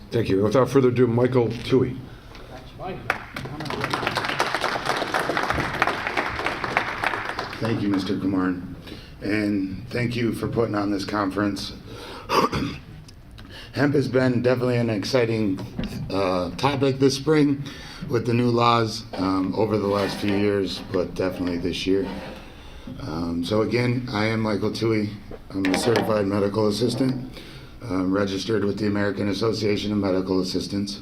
Thank you. Without further ado, Michael Thue. Thank you, Mr. Kumar, and thank you for putting on this conference. Hemp has been definitely an exciting topic this spring with the new laws over the last few years, but definitely this year. So again, I am Michael Thue. I'm a certified medical assistant, registered with the American Association of Medical Assistants.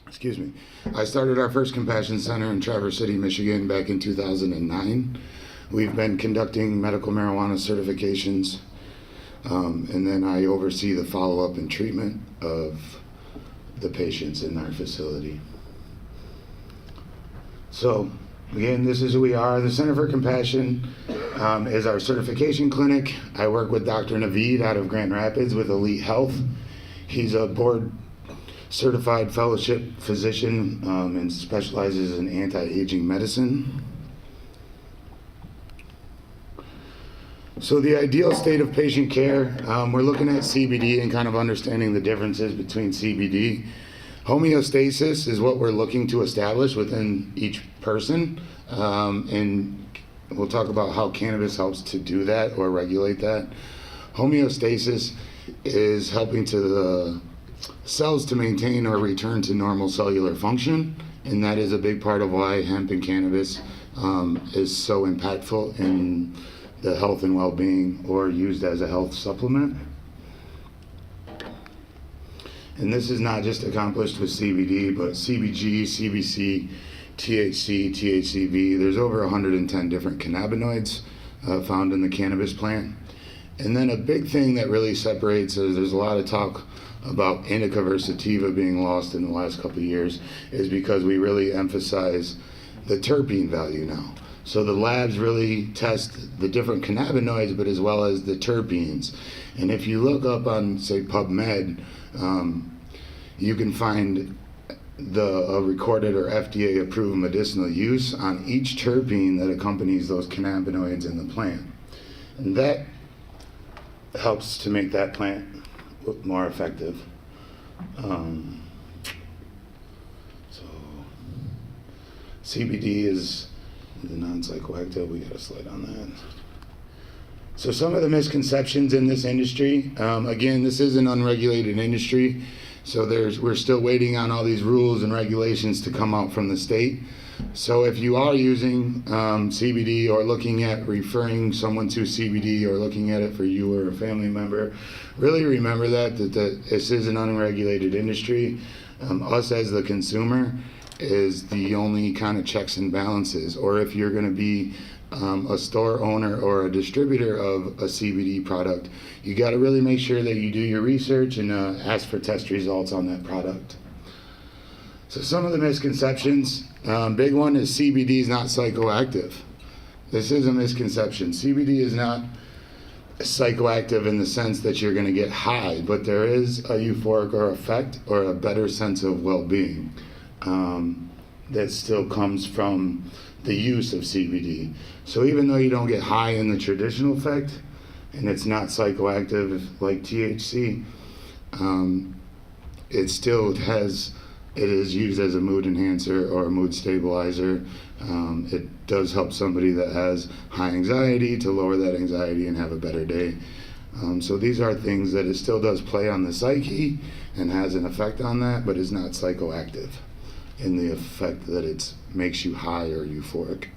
Excuse me. I started our first compassion center in Traverse City, Michigan back in 2009. We've been conducting medical marijuana certifications, and then I oversee the follow-up and treatment of the patients in our facility. So again, this is who we are. The Center for Compassion is our certification clinic. I work with Dr. Naveed out of Grand Rapids with Elite Health. He's a board certified fellowship physician and specializes in anti-aging medicine. So the ideal state of patient care, we're looking at CBD and kind of understanding the differences between CBD. Homeostasis is what we're looking to establish within each person, and we'll talk about how cannabis helps to do that or regulate that. Homeostasis is helping to the cells to maintain or return to normal cellular function, and that is a big part of why hemp and cannabis is so impactful in the health and well-being, or used as a health supplement. And this is not just accomplished with CBD, but CBG, CBC, THC, THCV. There's over 110 different cannabinoids found in the cannabis plant. And then a big thing that really separates is there's a lot of talk about indica versus sativa being lost in the last couple of years, is because we really emphasize the terpene value now. So the labs really test the different cannabinoids, but as well as the terpenes. And if you look up on, say, PubMed, you can find a recorded or FDA approved medicinal use on each terpene that accompanies those cannabinoids in the plant. And that helps to make that plant look more effective. So CBD is the non-psychoactive. We got a slide on that. So some of the misconceptions in this industry, again, this is an unregulated industry, so we're still waiting on all these rules and regulations to come out from the state. So if you are using CBD or looking at referring someone to CBD or looking at it for you or a family member, really remember that this is an unregulated industry. Us as the consumer is the only kind of checks and balances. Or if you're going to be a store owner or a distributor of a CBD product, you got to really make sure that you do your research and ask for test results on that product. So some of the misconceptions, big one is CBD is not psychoactive. This is a misconception. CBD is not psychoactive in the sense that you're going to get high, but there is a euphoric or effect or a better sense of well-being that still comes from the use of CBD. So even though you don't get high in the traditional effect, and it's not psychoactive like THC, it still it is used as a mood enhancer or a mood stabilizer. It does help somebody that has high anxiety to lower that anxiety and have a better day. So these are things that it still does play on the psyche and has an effect on that, but is not psychoactive in the effect that it makes you high or euphoric.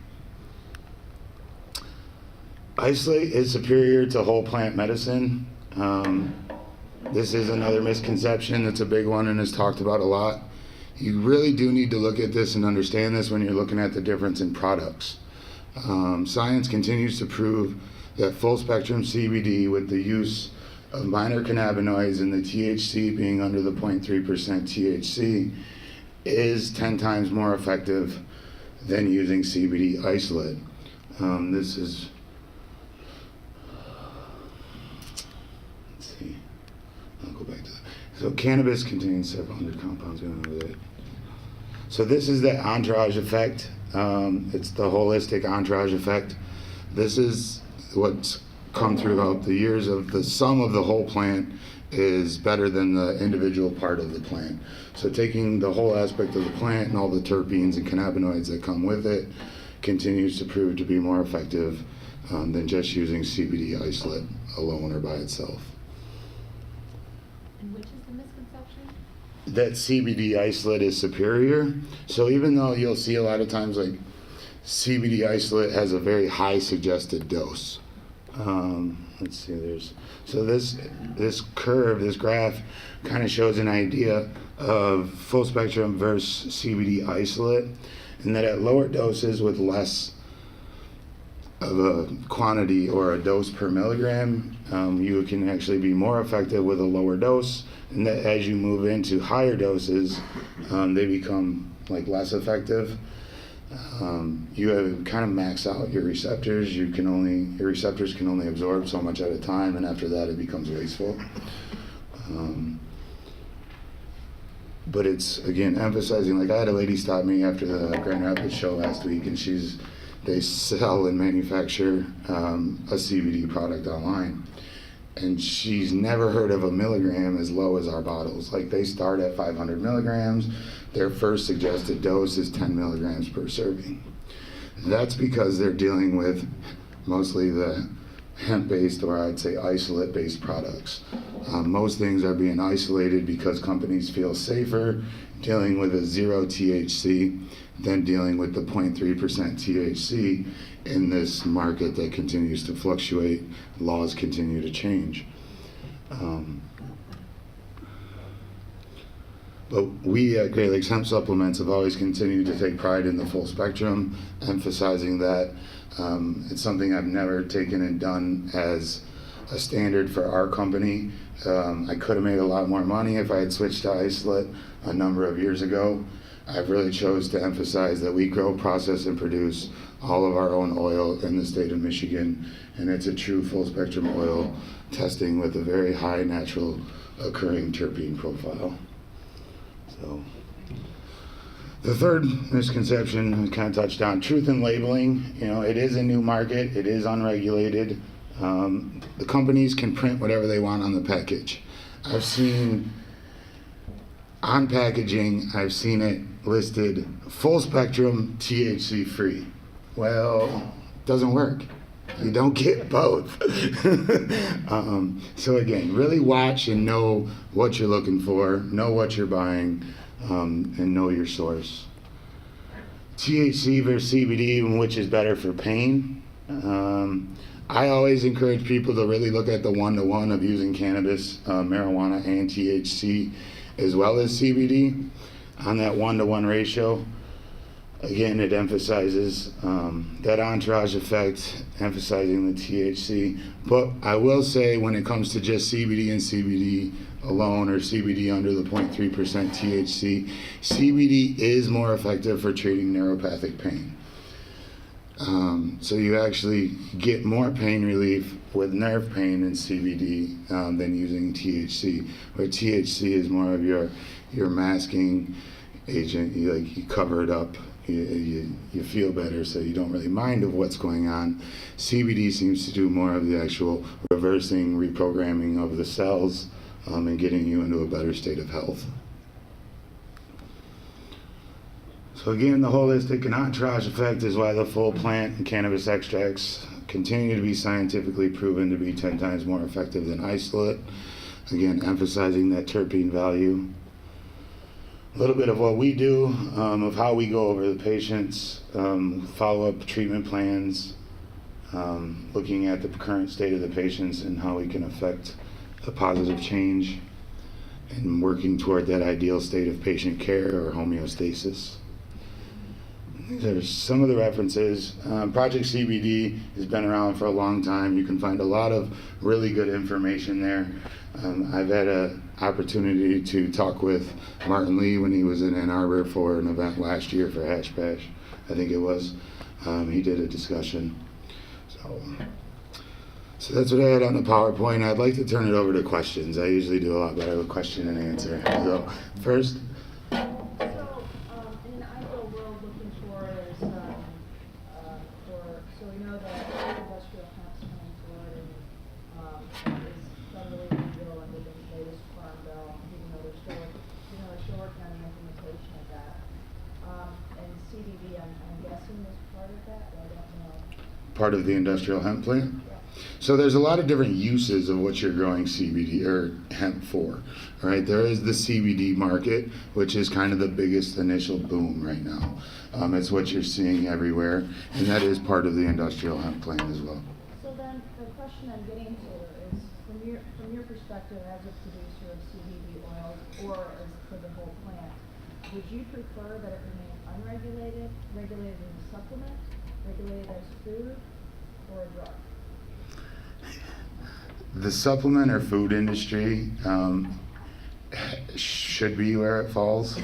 Isolate is superior to whole plant medicine. This is another misconception. It's a big one and is talked about a lot. You really do need to look at this and understand this when you're looking at the difference in products. Science continues to prove that full spectrum CBD with the use of minor cannabinoids and the THC being under the 0.3% THC is 10 times more effective than using CBD isolate. This is, let's see, I'll go back to that. So cannabis contains several hundred compounds going over that. So this is the entourage effect. It's the holistic entourage effect. This is what's come throughout the years of the sum of the whole plant is better than the individual part of the plant. So taking the whole aspect of the plant and all the terpenes and cannabinoids that come with it continues to prove to be more effective than just using CBD isolate alone or by itself. And which is the misconception? That CBD isolate is superior. So even though you'll see a lot of times like CBD isolate has a very high suggested dose. Let's see, this curve, this graph kind of shows an idea of full spectrum versus CBD isolate, and that at lower doses with less of a quantity or a dose per milligram, you can actually be more effective with a lower dose, and that as you move into higher doses, they become like less effective. You have kind of max out your receptors. Your receptors can only absorb so much at a time, and after that it becomes wasteful. But it's, again, emphasizing, like I had a lady stop me after the Grand Rapids show last week, and they sell and manufacture a CBD product online. And she's never heard of a milligram as low as our bottles. Like they start at 500 milligrams. Their first suggested dose is 10 milligrams per serving. That's because they're dealing with mostly the hemp-based, or I'd say isolate-based products. Most things are being isolated because companies feel safer dealing with a 0 THC than dealing with the 0.3% THC in this market that continues to fluctuate. Laws continue to change. But we at Great Lakes Hemp Supplements have always continued to take pride in the full spectrum, emphasizing that it's something I've never taken and done as a standard for our company. I could have made a lot more money if I had switched to isolate a number of years ago. I've really chose to emphasize that we grow, process, and produce all of our own oil in the state of Michigan, and it's a true full spectrum oil testing with a very high natural occurring terpene profile. So the third misconception I kind of touched on, truth in labeling. You know, it is a new market, it is unregulated. The companies can print whatever they want on the package. I've seen on packaging, I've seen it listed full spectrum THC free. Well, it doesn't work. You don't get both. So again, really watch and know what you're looking for, know what you're buying, and know your source. THC versus CBD, which is better for pain? I always encourage people to really look at the one-to-one of using cannabis, marijuana, and THC, as well as CBD on that one-to-one ratio. Again, it emphasizes that entourage effect, emphasizing the THC. But I will say, when it comes to just CBD and CBD alone, or CBD under the 0.3% THC, CBD is more effective for treating neuropathic pain. So you actually get more pain relief with nerve pain in CBD than using THC, where THC is more of your masking agent. You cover it up. You feel better, so you don't really mind of what's going on. CBD seems to do more of the actual reversing, reprogramming of the cells, and getting you into a better state of health. So again, the holistic and entourage effect is why the full plant and cannabis extracts continue to be scientifically proven to be 10 times more effective than isolate. Again, emphasizing that terpene value. A little bit of what we do, of how we go over the patients, follow-up treatment plans, looking at the current state of the patients and how we can affect a positive change, and working toward that ideal state of patient care or homeostasis. These are some of the references. Project CBD has been around for a long time. You can find a lot of really good information there. I've had an opportunity to talk with Martin Lee when he was in Ann Arbor for an event last year for Hash Bash, I think it was. He did a discussion. So that's what I had on the PowerPoint. I'd like to turn it over to questions. I usually do a lot better with question and answer. So first. So, in an ideal world, looking for is so we know that industrial hemp's coming forward, and part of the industrial hemp plant. So there's a lot of different uses of what you're growing CBD or hemp for, right? There is the CBD market, which is kind of the biggest initial boom right now. It's what you're seeing everywhere, and that is part of the industrial hemp plant as well. So then, the question I'm getting to is, from your perspective as a producer of CBD oils, or as for the whole plant, would you prefer that it remain unregulated, regulated as a supplement, regulated as food, or a drug? The supplement or food industry should be where it falls.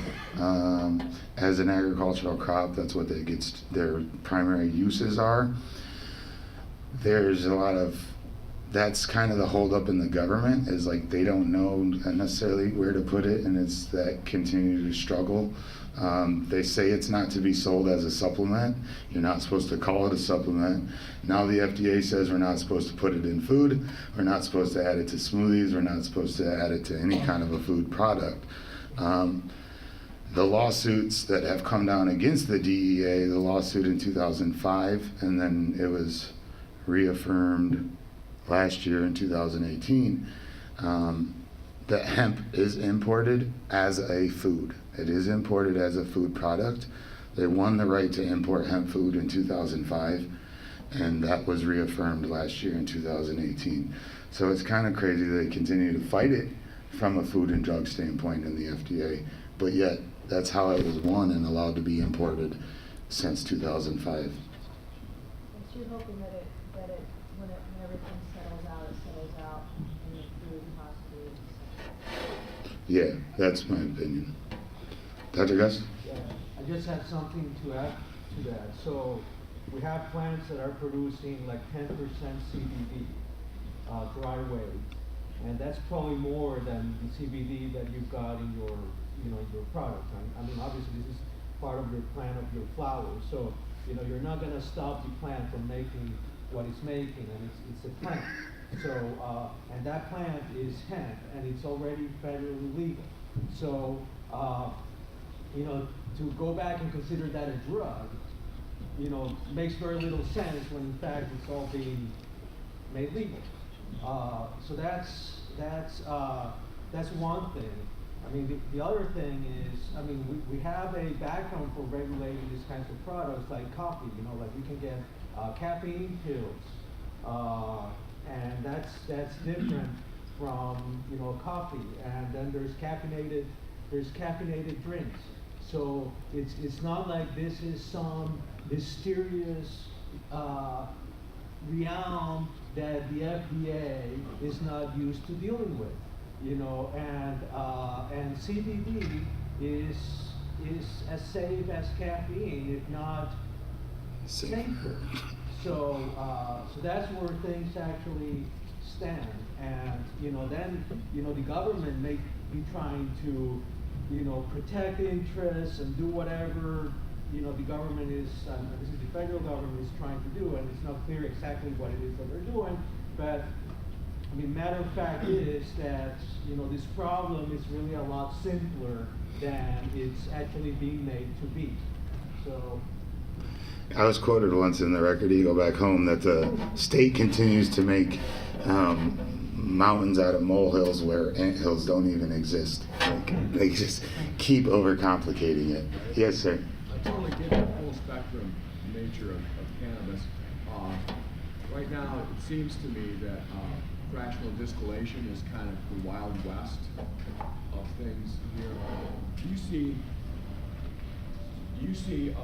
As an agricultural crop, that's what their primary uses are. There's a lot of, that's kind of the holdup in the government, is like they don't know necessarily where to put it, and it's that continued struggle. They say it's not to be sold as a supplement. You're not supposed to call it a supplement. Now the FDA says we're not supposed to put it in food. We're not supposed to add it to smoothies. We're not supposed to add it to any kind of a food product. The lawsuits that have come down against the DEA, the lawsuit in 2005, and then it was reaffirmed last year in 2018, that hemp is imported as a food. It is imported as a food product. They won the right to import hemp food in 2005, and that was reaffirmed last year in 2018. So it's kind of crazy they continue to fight it from a food and drug standpoint in the FDA, but yet that's how it was won and allowed to be imported since 2005. So you're hoping that when everything settles out in the food possibly. Yeah, that's my opinion. Dr. Gus? Yeah, I just had something to add to that. So we have plants that are producing like 10% CBD dry weight, and that's probably more than the CBD that you've got in your, your product. I mean, obviously this is part of your plant of your flowers, so you're not going to stop the plant from making what it's making, and it's a plant. So and that plant is hemp, and it's already federally legal. So to go back and consider that a drug, makes very little sense when in fact it's all being made legal. So that's one thing. I mean, the other thing is, I mean, we have a background for regulating these kinds of products like coffee. Like we can get caffeine pills, and that's different from coffee. And then there's caffeinated drinks. So it's not like this is some mysterious realm that the FDA is not used to dealing with, and CBD is as safe as caffeine, if not safer. So that's where things actually stand, and then the government may be trying to protect interests and do whatever the government is, this is the federal government is trying to do, and it's not clear exactly what it is that they're doing, but I mean, matter of fact is that this problem is really a lot simpler than it's actually being made to be. So I was quoted once in the Record Eagle back home that the state continues to make mountains out of molehills where anthills don't even exist. Like, they just keep overcomplicating it. Yes, sir. I totally get the full spectrum nature of cannabis. Right now, it seems to me that fractional distillation is kind of the wild west of things here. Do you see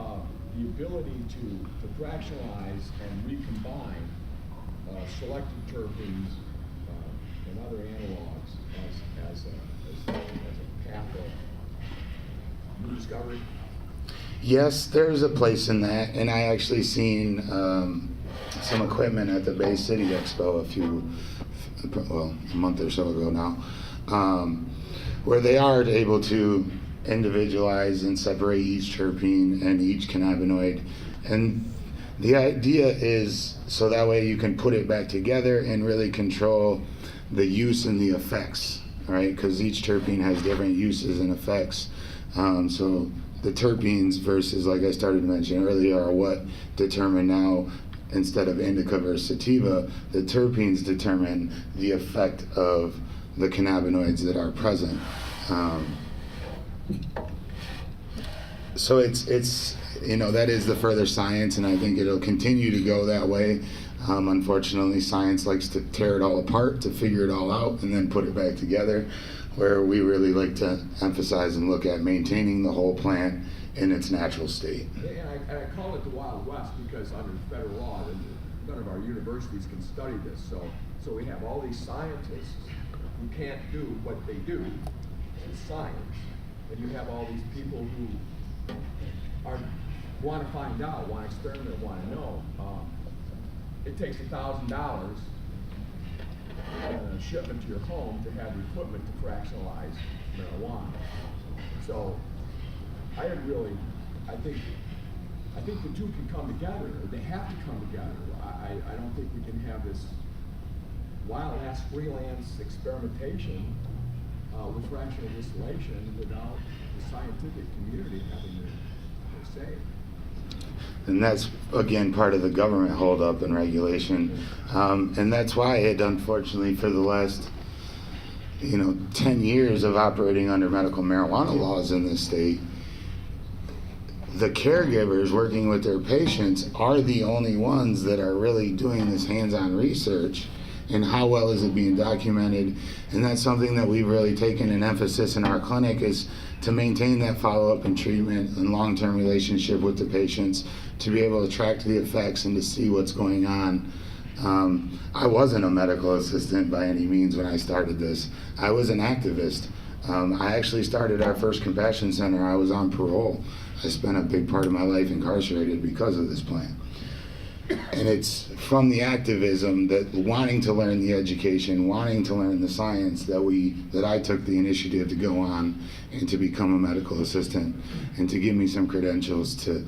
the ability to fractionalize and recombine selected terpenes and other analogs as a path of new discovery? Yes, there's a place in that, and I actually seen some equipment at the Bay City Expo a month or so ago now, where they are able to individualize and separate each terpene and each cannabinoid, and the idea is so that way you can put it back together and really control the use and the effects, right? Because each terpene has different uses and effects. So the terpenes versus, like I started to mention earlier, are what determine now instead of indica versus sativa, the terpenes determine the effect of the cannabinoids that are present. So it's that is the further science, and I think it'll continue to go that way. Unfortunately, science likes to tear it all apart, to figure it all out, and then put it back together, where we really like to emphasize and look at maintaining the whole plant in its natural state. And I call it the Wild West because under federal law, none of our universities can study this. So we have all these scientists who can't do what they do in science, and you have all these people who want to find out, want to experiment, want to know. It takes $1,000 shipment to your home to have the equipment to fractionalize marijuana. So I think the two can come together, or they have to come together. I don't think we can have this wild ass freelance experimentation with fractional distillation without the scientific community having their say. And that's, again, part of the government holdup and regulation. And that's why it, unfortunately, for the last 10 years of operating under medical marijuana laws in this state, the caregivers working with their patients are the only ones that are really doing this hands-on research. And how well is it being documented? And that's something that we've really taken an emphasis in our clinic, is to maintain that follow-up and treatment and long-term relationship with the patients, to be able to track the effects and to see what's going on. I wasn't a medical assistant by any means when I started this. I was an activist. I actually started our first compassion center. I was on parole. I spent a big part of my life incarcerated because of this plant. And it's from the activism, that wanting to learn the education, wanting to learn the science, that I took the initiative to go on and to become a medical assistant, and to give me some credentials to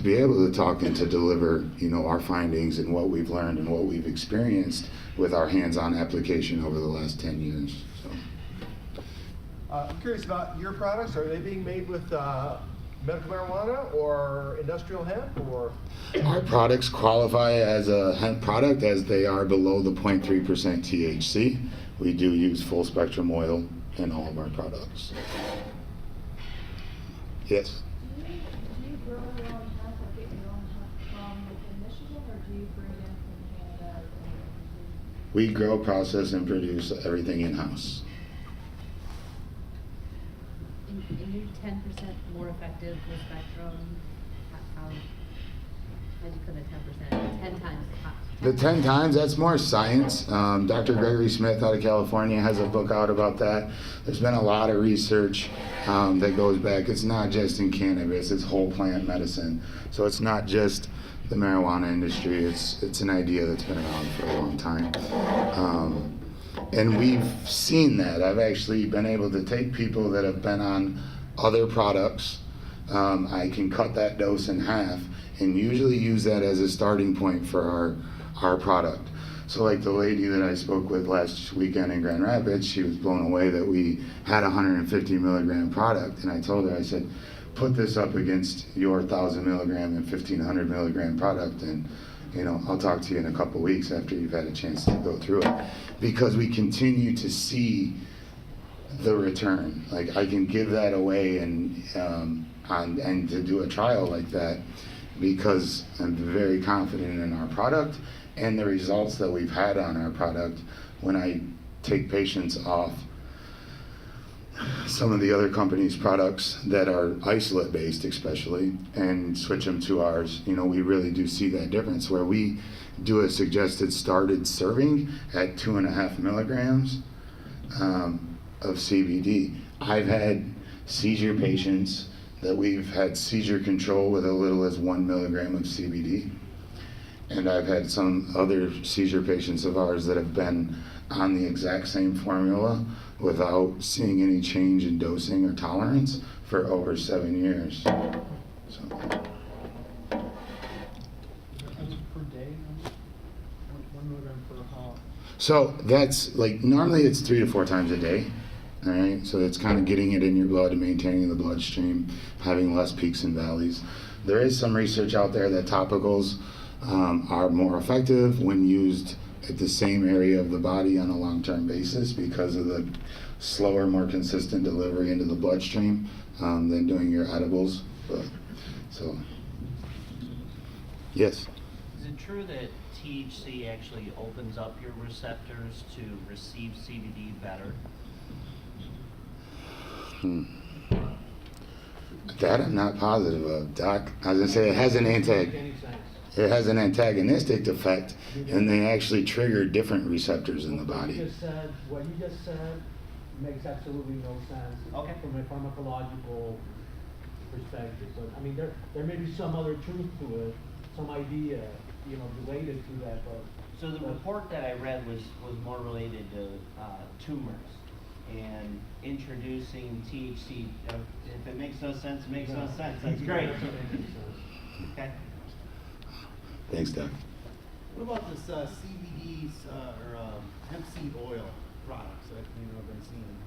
be able to talk and to deliver, our findings and what we've learned and what we've experienced with our hands-on application over the last 10 years. So. I'm curious about your products. Are they being made with medical marijuana or industrial hemp, or? Our products qualify as a hemp product, as they are below the 0.3% THC. We do use full spectrum oil in all of our products. Yes? Do you grow your own hemp or get your own hemp from within Michigan, or do you bring it in from Canada? We grow, process, and produce everything in-house. And you're 10% more effective with spectrum. How'd you put it 10%? 10 times. The 10 times, that's more science. Dr. Gregory Smith out of California has a book out about that. There's been a lot of research that goes back. It's not just in cannabis, it's whole plant medicine. So it's not just the marijuana industry, it's an idea that's been around for a long time. And we've seen that. I've actually been able to take people that have been on other products. I can cut that dose in half and usually use that as a starting point for our product. So like the lady that I spoke with last weekend in Grand Rapids, she was blown away that we had a 150 milligram product. And I told her, I said, put this up against your 1,000 milligram and 1,500 milligram product, and I'll talk to you in a couple weeks after you've had a chance to go through it, because we continue to see the return. Like, I can give that away and to do a trial like that, because I'm very confident in our product and the results that we've had on our product when I take patients off some of the other companies' products that are isolate based, especially, and switch them to ours. We really do see that difference, where we do a suggested started serving at 2.5 milligrams of CBD. I've had seizure patients that we've had seizure control with as little as 1 milligram of CBD. And I've had some other seizure patients of ours that have been on the exact same formula without seeing any change in dosing or tolerance for over 7 years. So. Per day, 1 milligram per hour. So that's normally it's 3 to 4 times a day. All right, so it's kind of getting it in your blood and maintaining the bloodstream, having less peaks and valleys. There is some research out there that topicals are more effective when used at the same area of the body on a long-term basis because of the slower, more consistent delivery into the bloodstream than doing your edibles. Yes. Is it true that THC actually opens up your receptors to receive CBD better? That I'm not positive of, Doc. I was gonna say it has an Any sense. it has an antagonistic effect, and they actually trigger different receptors in the What you body. just said makes absolutely no sense. Okay. From a pharmacological perspective, but I mean, there may be some other truth to it, some idea, related to that, but. So the report that I read was more related to tumors and introducing THC. If it makes no sense, it makes no sense. That's great. That's what makes sense. Okay. Thanks, Doc. What about this CBD or hemp seed oil products that I've been seeing?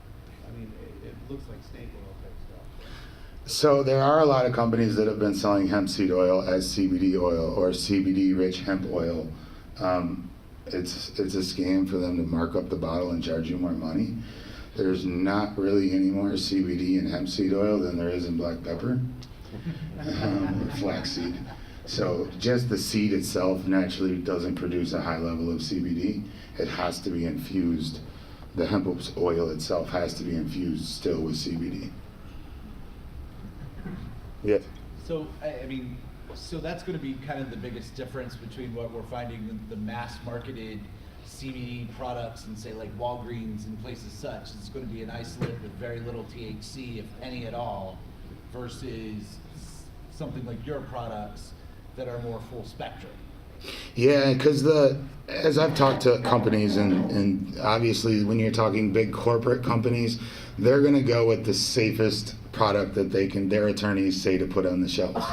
I mean, it looks like snake oil type stuff. So there are a lot of companies that have been selling hemp seed oil as CBD oil or CBD-rich hemp oil. It's a scam for them to mark up the bottle and charge you more money. There's not really any more CBD in hemp seed oil than there is in black pepper or flaxseed. So just the seed itself naturally doesn't produce a high level of CBD. It has to be infused. The hemp oil itself has to be infused still with CBD. Yes. So, I mean, so that's going to be kind of the biggest difference between what we're finding in the mass marketed CBD products and say like Walgreens and places such. It's going to be an isolate with very little THC, if any at all, versus something like your products that are more full spectrum. Yeah, because as I've talked to companies, and obviously when you're talking big corporate companies, they're going to go with the safest product that their attorneys say to put on the shelves.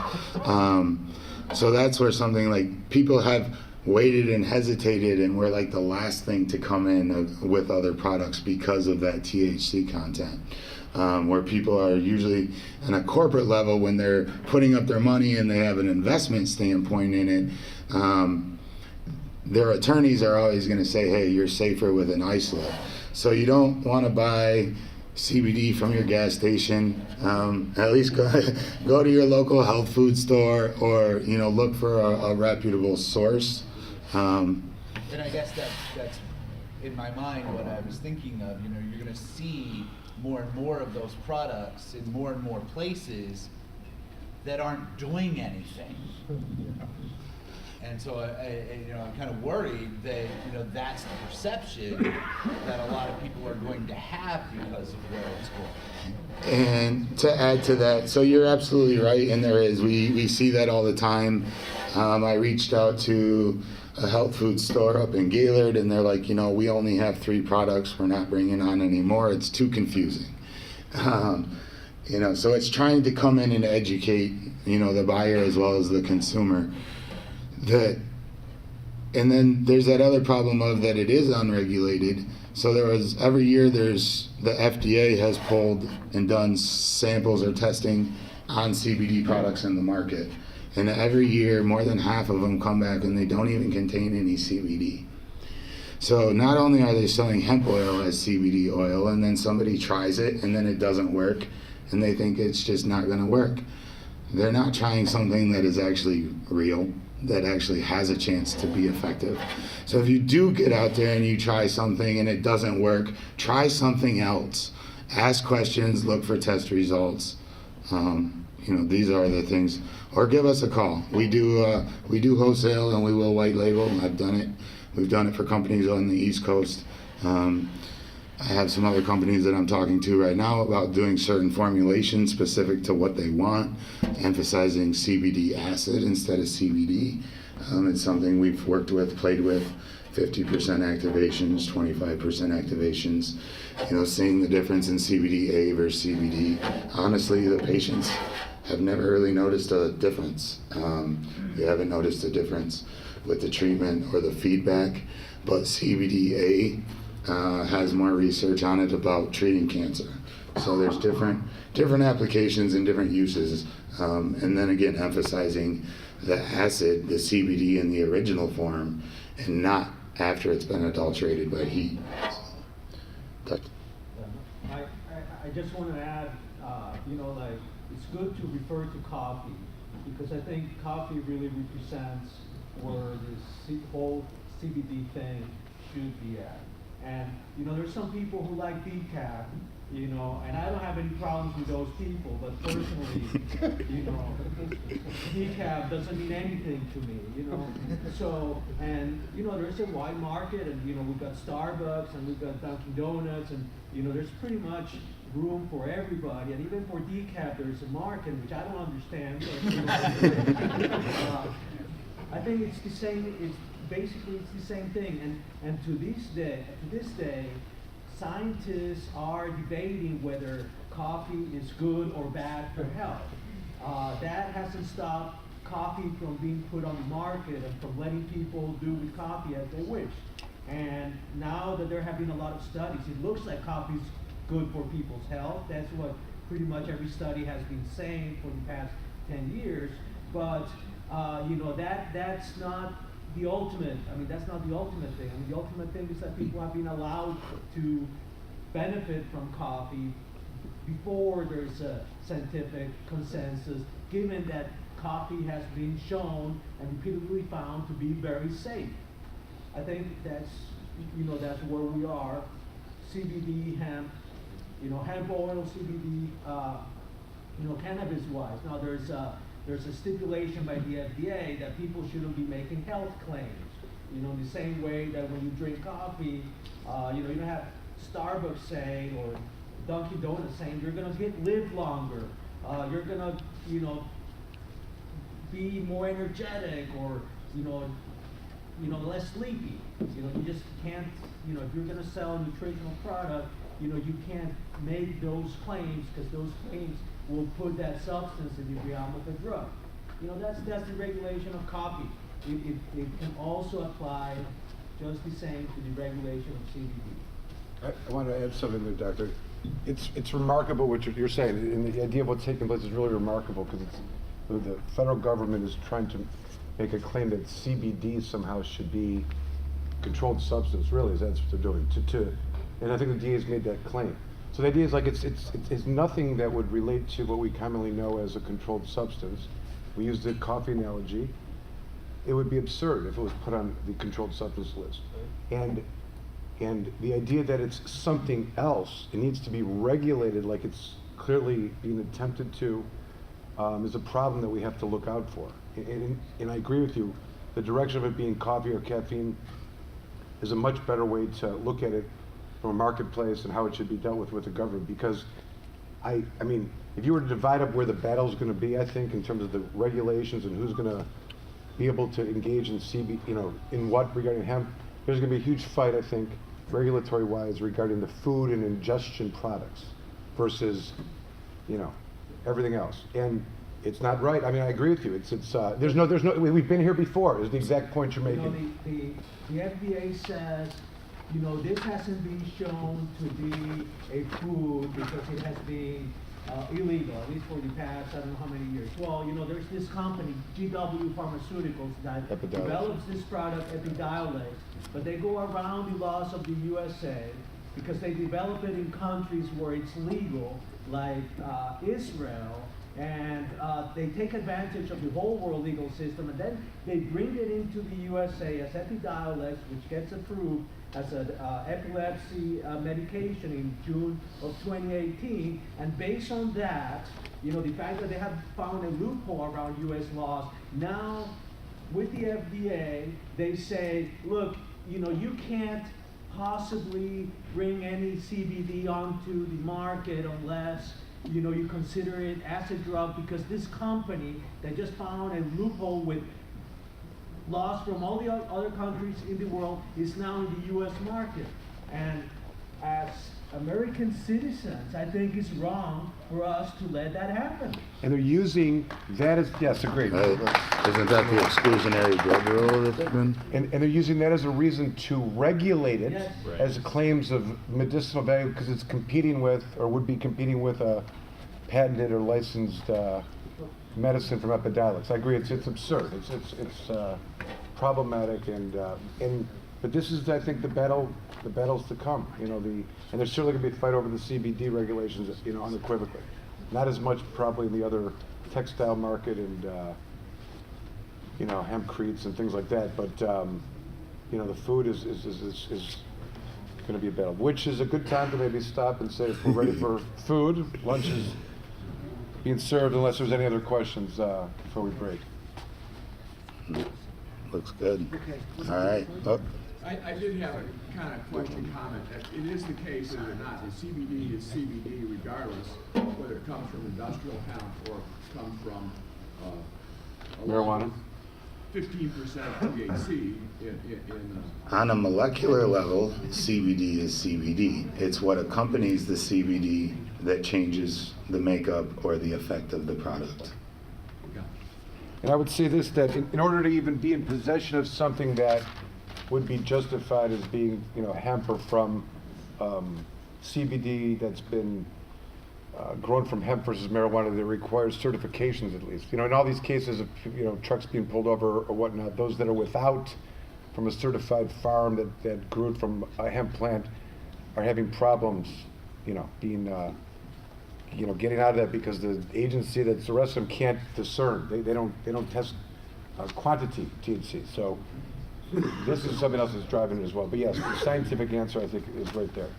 So that's where something like people have waited and hesitated, and we're like the last thing to come in with other products because of that THC content. Where people are usually on a corporate level when they're putting up their money and they have an investment standpoint in it, their attorneys are always going to say, hey, you're safer with an isolate. So you don't want to buy CBD from your gas station. At least go to your local health food store or look for a reputable source. And I guess that's in my mind what I was thinking of. You're going to see more and more of those products in more and more places that aren't doing anything. And so I'm kind of worried that that's the perception that a lot of people are going to have because of where it's going. And to add to that, so you're absolutely right, and there is. We see that all the time. I reached out to a health food store up in Gaylord, and they're like, we only have 3 products. We're not bringing on anymore. It's too confusing. So it's trying to come in and educate, the buyer as well as the consumer. And then there's that other problem of that it is unregulated. So every year the FDA has pulled and done samples or testing on CBD products in the market. And every year, more than half of them come back and they don't even contain any CBD. So not only are they selling hemp oil as CBD oil, and then somebody tries it and then it doesn't work, and they think it's just not going to work. They're not trying something that is actually real, that actually has a chance to be effective. So if you do get out there and you try something and it doesn't work, try something else. Ask questions, look for test results. These are the things. Or give us a call. We do wholesale and we will white label. I've done it. We've done it for companies on the East Coast. I have some other companies that I'm talking to right now about doing certain formulations specific to what they want, emphasizing CBD acid instead of CBD. It's something we've worked with, played with, 50% activations, 25% activations, seeing the difference in CBD-A versus CBD. Honestly, the patients have never really noticed a difference. They haven't noticed a difference with the treatment or the feedback, but CBD-A has more research on it about treating cancer. So there's different applications and different uses. And then again, emphasizing the acid, the CBD in the original form, and not after it's been adulterated by heat. I just want to add, like, it's good to refer to coffee, because I think coffee really represents where this whole CBD thing should be at. And, there's some people who like decaf, and I don't have any problems with those people, but personally, decaf doesn't mean anything to me, So, and, there's a wide market, and, we've got Starbucks, and we've got Dunkin' Donuts, and, there's pretty much room for everybody, and even for decaf, there's a market, which I don't understand. But, I think it's the same, basically it's the same thing, and to this day, scientists are debating whether coffee is good or bad for health. That hasn't stopped coffee from being put on the market and from letting people do with coffee as they wish. And now that they're having a lot of studies, it looks like coffee's good for people's health. That's what pretty much every study has been saying for the past 10 years. But that's not the ultimate. That's not the ultimate thing. The ultimate thing is that people have been allowed to benefit from coffee before there's a scientific consensus, given that coffee has been shown and repeatedly found to be very safe. I think that's where we are. CBD, hemp, hemp oil, CBD, cannabis-wise. Now there's a stipulation by the FDA that people shouldn't be making health claims. In the same way that when you drink coffee, you don't have Starbucks saying or Dunkin' Donuts saying you're gonna live longer, you're gonna, be more energetic or, less sleepy. You just can't, if you're gonna sell a nutritional product, you can't make those claims, because those claims will put that substance in the realm of a drug. That's the regulation of coffee. It can also apply just the same to the regulation of CBD. I want to add something there, Doctor. It's remarkable what you're saying, and the idea of what's taking place is really remarkable, because the federal government is trying to make a claim that CBD somehow should be controlled substance. Really, that's what they're doing. And I think the DA's made that claim. So the idea is like it's nothing that would relate to what we commonly know as a controlled substance. We use the coffee analogy. It would be absurd if it was put on the controlled substance list. And the idea that it's something else, it needs to be regulated like it's clearly being attempted to, is a problem that we have to look out for. And I agree with you, the direction of it being coffee or caffeine is a much better way to look at it from a marketplace and how it should be dealt with the government. Because I mean, if you were to divide up where the battle's going to be, I think, in terms of the regulations and who's going to be able to engage in in what regarding hemp, there's going to be a huge fight, I think, regulatory-wise, regarding the food and ingestion products versus, everything else. And it's not right. I agree with you. We've been here before, is the exact point you're making. The FDA says, this hasn't been shown to be a food because it has been illegal, at least for the past, I don't know how many years. Well, there's this company, GW Pharmaceuticals, that develops this product, Epidiolex, but they go around the laws of the USA because they develop it in countries where it's legal, like Israel, and they take advantage of the whole world legal system, and then they bring it into the USA as Epidiolex, which gets approved as an epilepsy medication in June of 2018, and based on that, the fact that they have found a loophole around US laws, now with the FDA, they say, look, you can't possibly bring any CBD onto the market unless you consider it as a drug, because this company that just found a loophole with laws from all the other countries in the world is now in the U.S. market. And as American citizens, I think it's wrong for us to let that happen. And they're using that as, yes, agreed. Isn't that the exclusionary drug rule that they've been? And they're using that as a reason to regulate it, Yes. Right. as claims of medicinal value, because it's competing with, or would be competing with, a patented or licensed medicine from epidiolecs. I agree, it's absurd, it's problematic, and but this is, I think, the battles to come, you know, and there's certainly gonna be a fight over the CBD regulations, you know, unequivocally. Not as much probably in the other textile market and, you know, hempcretes and things like that, but, you know, the food is gonna be a battle, which is a good time to maybe stop and say, if we're ready for food, lunch is being served, unless there's any other questions, before we break. Looks good. Okay. All right. Oh, I did have a kind of question, comment. It is the case, is it not, the CBD is CBD regardless, whether it comes from industrial hemp or comes from, Marijuana? 15% THC in on a molecular level, CBD is CBD. It's what accompanies the CBD that changes the makeup or the effect of the product. yeah. And I would say this, that in order to even be in possession of something that would be justified as being, you know, hemp or from CBD that's been grown from hemp versus marijuana, that requires certifications at least. You know, in all these cases of, you know, trucks being pulled over or whatnot, those that are without, from a certified farm that grew it from a hemp plant, are having problems, you know, being, you know, getting out of that because the agency that's arrested them can't discern. They don't test quantity THC. So this is something else that's driving it as well. But yes, the scientific answer, I think, is right there.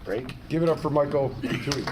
Break. Give it up for Michael Thue.